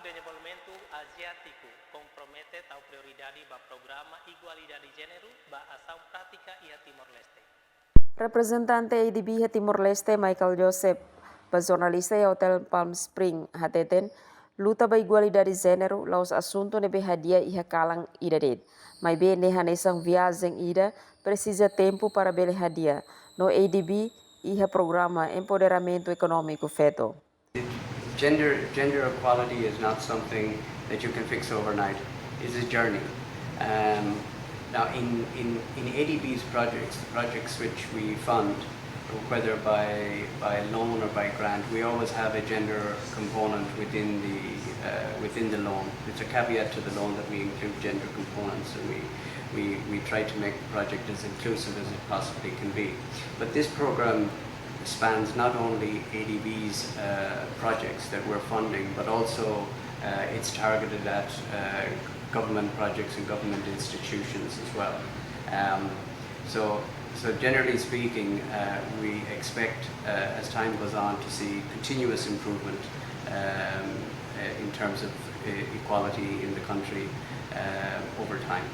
Dezenvolvimentu Aziatiku, Kompromete atau Prioridade ba Programa Igualdade Jeneru ba Asaun Pratika Iha Timor Leste. Representante ADB Timor Leste Michael Joseph, ba jornalista e Hotel Palm Spring, hateten, luta ba igualdade gênero, laos assunto nebe hadia iha kalang ida det. Mas bem nehanesang viagem ida, precisa tempo para bele hadia. No ADB, iha programa empoderamento econômico feito. Gender equality is not something that you can fix overnight. It's a journey. Now, in ADB's projects, the projects which we fund, whether by loan or by grant, we always have a gender component within the loan. It's a caveat to the loan that we include gender components, and we try to make the project as inclusive as it possibly can be. But this program spans not only ADB's projects that we're funding, but also it's targeted at government projects and government institutions as well. So generally speaking, we expect as time goes on to see continuous improvement in terms of equality in the country over time.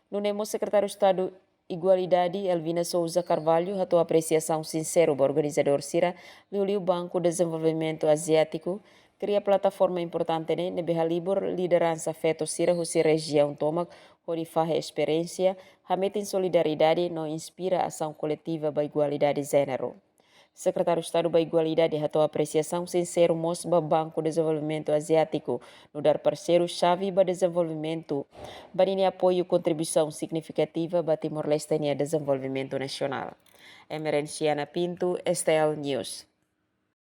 No Nemo Secretário de Estado Igualdade, Elvina Souza Carvalho, a tua apreciação sincera ao organizador Sira, o Banku Dezenvolvimentu Aziatiku, cria plataforma importante ne beha libur liderança feto Sira husi região tomak, onde faz experiência, hametin solidariedade no inspira ação coletiva ba igualdade gênero. Secretário de Estado da Igualdade a tua apreciação sincera mos ba Banku Dezenvolvimentu Aziatiku no dar parceiro-chave ba desenvolvimento, banini apoio contribuição significativa ba Timor Leste e desenvolvimento nacional. Emerenciana Pinto, STL News.